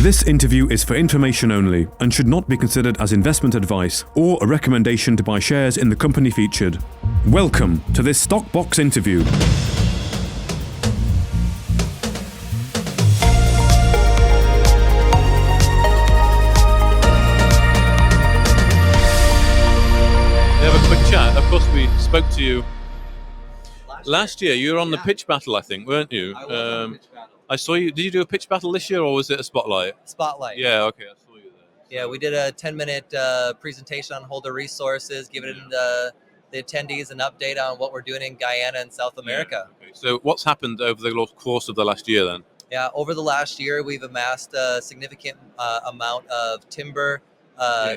This interview is for information only and should not be considered as investment advice or a recommendation to buy shares in the company featured. Welcome to this Stockbox interview. We have a quick chat. Of course, we spoke to you last year. You were on the pitch battle, I think, weren't you? I was on the pitch battle. I saw you. Did you do a pitch battle this year, or was it a spotlight? Spotlight. Yeah. Okay. I saw you there. Yeah, we did a 10-minute presentation on Holder Resources, giving the attendees an update on what we're doing in Guyana and South America. Okay. So, what's happened over the course of the last year then? Yeah, over the last year, we've amassed a significant amount of timber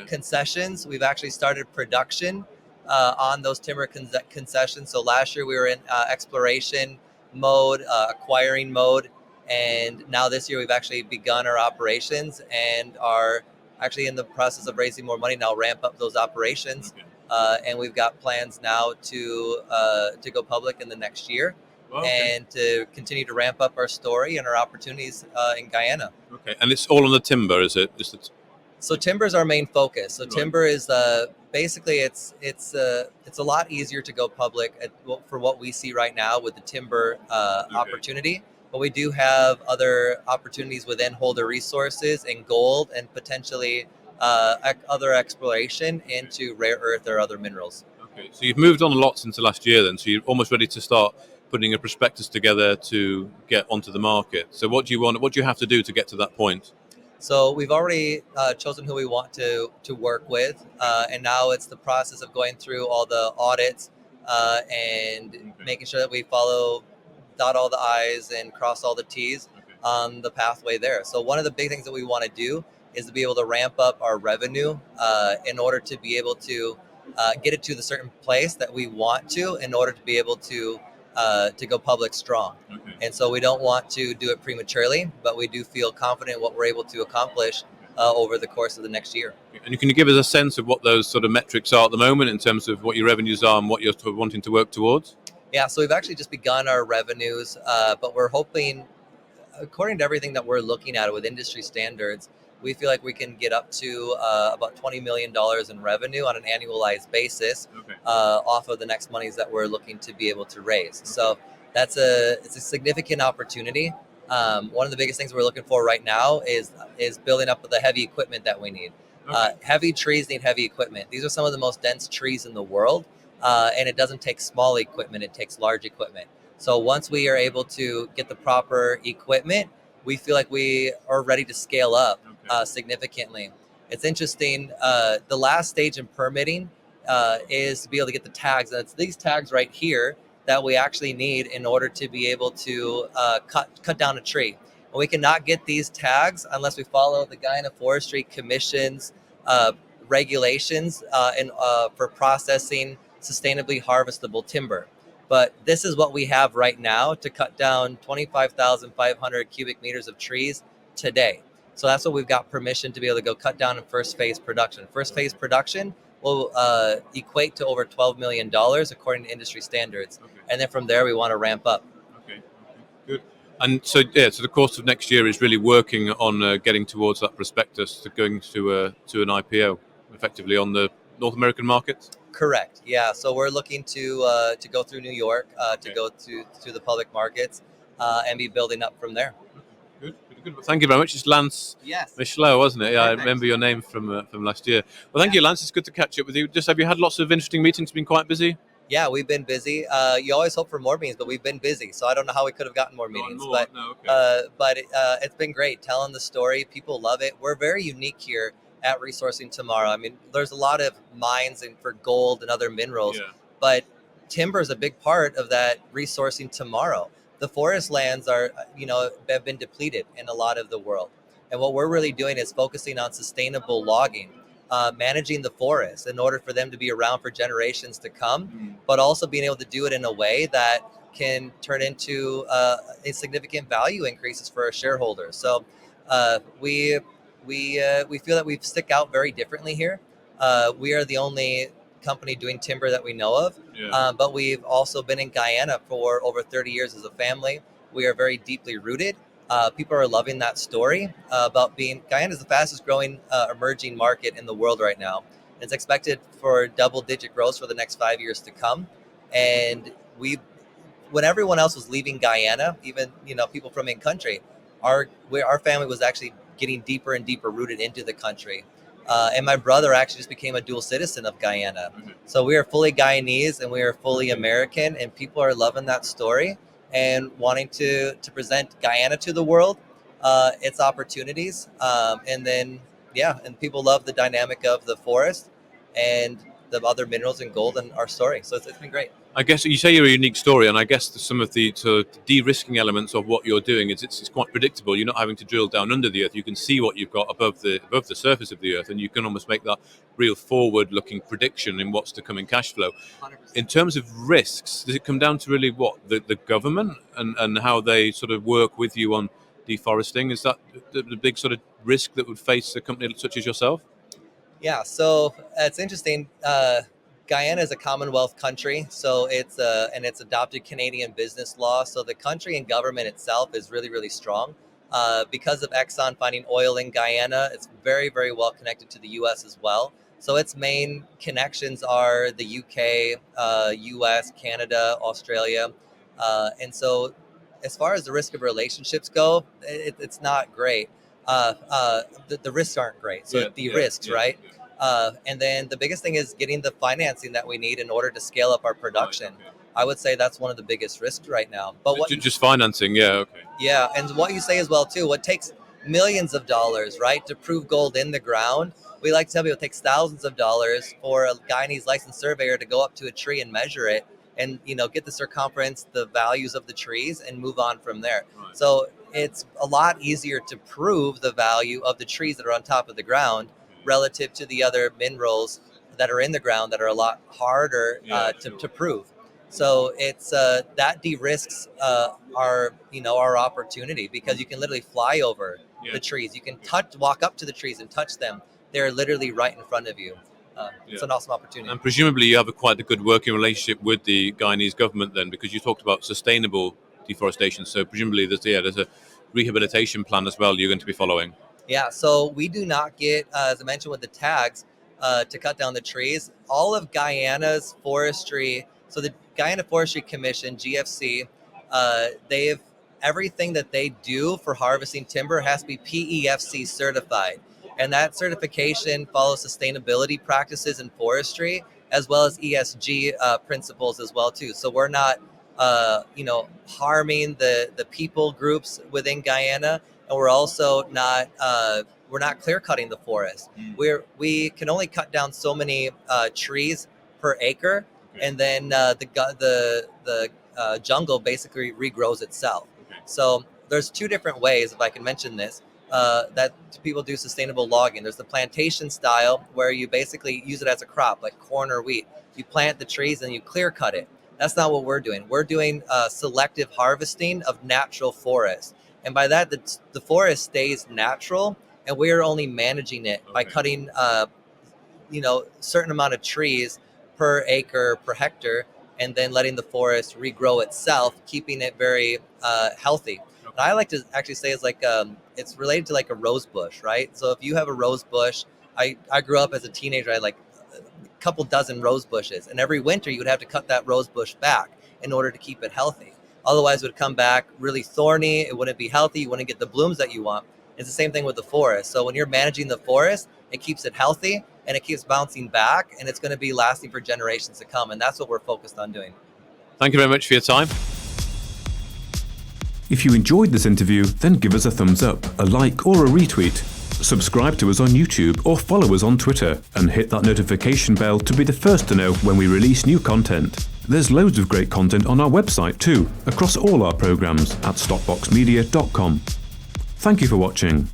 concessions. We've actually started production on those timber concessions. So last year we were in exploration mode, acquiring mode, and now this year we've actually begun our operations and are actually in the process of raising more money now, ramp up those operations. Okay. And we've got plans now to go public in the next year. Okay. And to continue to ramp up our story and our opportunities in Guyana. Okay. And it's all on the timber, is it? So timber is our main focus. So Right. timber is basically it's a lot easier to go public for what we see right now with the timber opportunity. But we do have other opportunities within Holder Resources and gold and potentially other exploration into rare earth or other minerals. Okay. So you've moved on a lot since the last year, then. So you're almost ready to start putting a prospectus together to get onto the market. So what do you want? What do you have to do to get to that point? So we've already chosen who we want to work with, and now it's the process of going through all the audits and making sure that we dot all the I's and cross all the T's on the pathway there. So one of the big things that we want to do is to be able to ramp up our revenue in order to be able to get it to the certain place that we want to in order to be able to go public strong. Okay. And so we don't want to do it prematurely, but we do feel confident in what we're able to accomplish over the course of the next year. And can you give us a sense of what those sort of metrics are at the moment in terms of what your revenues are and what you're sort of wanting to work towards? Yeah, so we've actually just begun our revenues, but we're hoping, according to everything that we're looking at with industry standards, we feel like we can get up to about $20 million in revenue on an annualized basis off of the next monies that we're looking to be able to raise. So it's a significant opportunity. One of the biggest things we're looking for right now is building up the heavy equipment that we need. Heavy trees need heavy equipment. These are some of the most dense trees in the world, and it doesn't take small equipment, it takes large equipment. So once we are able to get the proper equipment, we feel like we are ready to scale up significantly. It's interesting. The last stage in permitting is to be able to get the tags. And it's these tags right here that we actually need in order to be able to cut down a tree. And we cannot get these tags unless we follow the Guyana Forestry Commission's regulations for processing sustainably harvestable timber. But this is what we have right now to cut down 25,500 cubic meters of trees today. So that's what we've got permission to be able to go cut down in first phase production. First phase production will equate to over $12 million according to industry standards. And then from there, we want to ramp up. Okay, good. And so, so the course of next year is really working on getting towards that prospectus to going to an IPO, effectively on the North American markets? Correct. Yeah. So we're looking to go through New York, to go to the public markets and be building up from there. Good. Thank you very much. It's Lance Michelet, wasn't it? Yeah, I remember your name from last year. Well, thank you, Lance. It's good to catch up with you. Have you had lots of interesting meetings? Been quite busy? Yeah, we've been busy. You always hope for more meetings, but we've been busy. So I don't know how we could have gotten more meetings. But it's been great telling the story. People love it. We're very unique here at Resourcing Tomorrow. I mean, there's a lot of mines for gold and other minerals, but timber is a big part of that Resourcing Tomorrow. The forest lands have been depleted in a lot of the world. And what we're really doing is focusing on sustainable logging, managing the forests in order for them to be around for generations to come, but also being able to do it in a way that can turn into a significant value increases for our shareholders. So we feel that we stick out very differently here. We are the only company doing timber that we know of, but we've also been in Guyana for over 30 years as a family. We are very deeply rooted, People are loving that story about being Guyana is the fastest growing emerging market in the world right now. It's expected for double-digit growth for the next 5 years to come. And when everyone else was leaving Guyana, even people from in-country, our family was actually getting deeper and deeper rooted into the country. And my brother actually just became a dual citizen of Guyana. Mm-hmm. So we are fully Guyanese and we are fully American, and people are loving that story and wanting to present Guyana to the world, its opportunities. And people love the dynamic of the forest and the other minerals and gold in our story. So it's been great. I guess you say you're a unique story, and I guess some of the de-risking elements of what you're doing is it's quite predictable. You're not having to drill down under the earth. You can see what you've got above the surface of the earth, and you can almost make that real forward-looking prediction in what's to come in cash flow. 100%. In terms of risks, does it come down to really what the government and how they sort of work with you on deforesting? Is that the big sort of risk that would face a company such as yourself? Yeah, so it's interesting. Guyana is a Commonwealth country, so it's adopted Canadian business law. So the country and government itself is really, really strong. Because of Exxon finding oil in Guyana, it's very, very well connected to the U.S. as well. So its main connections are the UK, US, Canada, Australia. And so as far as the risk of relationships go, it's not great. The risks aren't great. So risks, right? And then the biggest thing is getting the financing that we need in order to scale up our production. Right, okay. I would say that's one of the biggest risks right now. But just financing, yeah, okay. Yeah, and what you say as well too, what takes millions of dollars, right, to prove gold in the ground. We like to tell people it takes thousands of dollars for a Guyanese licensed surveyor to go up to a tree and measure it and get the circumference, the values of the trees, and move on from there. Right. So it's a lot easier to prove the value of the trees that are on top of the ground relative to the other minerals that are in the ground that are a lot harder to prove. So it's that de-risks our opportunity, because you can literally fly over the trees. You can walk up to the trees and touch them. They're literally right in front of you. It's an awesome opportunity. And presumably you have quite a good working relationship with the Guyanese government then, because you talked about sustainable deforestation. So presumably there's a rehabilitation plan as well you're going to be following. Yeah, so we do not get, as I mentioned with the tags, to cut down the trees. All of Guyana's forestry, so the Guyana Forestry Commission, GFC, everything that they do for harvesting timber has to be PEFC certified. And that certification follows sustainability practices in forestry, as well as ESG principles as well too. So we're not, harming the people groups within Guyana. And we're also not we're not clear cutting the forest. We can only cut down so many trees per acre, and then the jungle basically regrows itself. Okay. So there's two different ways, if I can mention this, that people do sustainable logging. There's the plantation style, where you basically use it as a crop, like corn or wheat. You plant the trees and you clear cut it. That's not what we're doing. We're doing selective harvesting of natural forest. And by that, the forest stays natural, and we are only managing it by cutting, certain amount of trees per acre, per hectare, and then letting the forest regrow itself, keeping it very healthy. And I like to actually say it's related to like a rose bush, right? So if you have a rose bush, I grew up as a teenager, I had like a couple dozen rose bushes, and every winter you would have to cut that rose bush back in order to keep it healthy. Otherwise, it would come back really thorny. It wouldn't be healthy. You wouldn't get the blooms that you want. It's the same thing with the forest. So when you're managing the forest, it keeps it healthy and it keeps bouncing back, and it's going to be lasting for generations to come. And that's what we're focused on doing. Thank you very much for your time. If you enjoyed this interview, then give us a thumbs up, a like, or a retweet. Subscribe to us on YouTube or follow us on Twitter, and hit that notification bell to be the first to know when we release new content. There's loads of great content on our website too, across all our programs at stockboxmedia.com. Thank you for watching.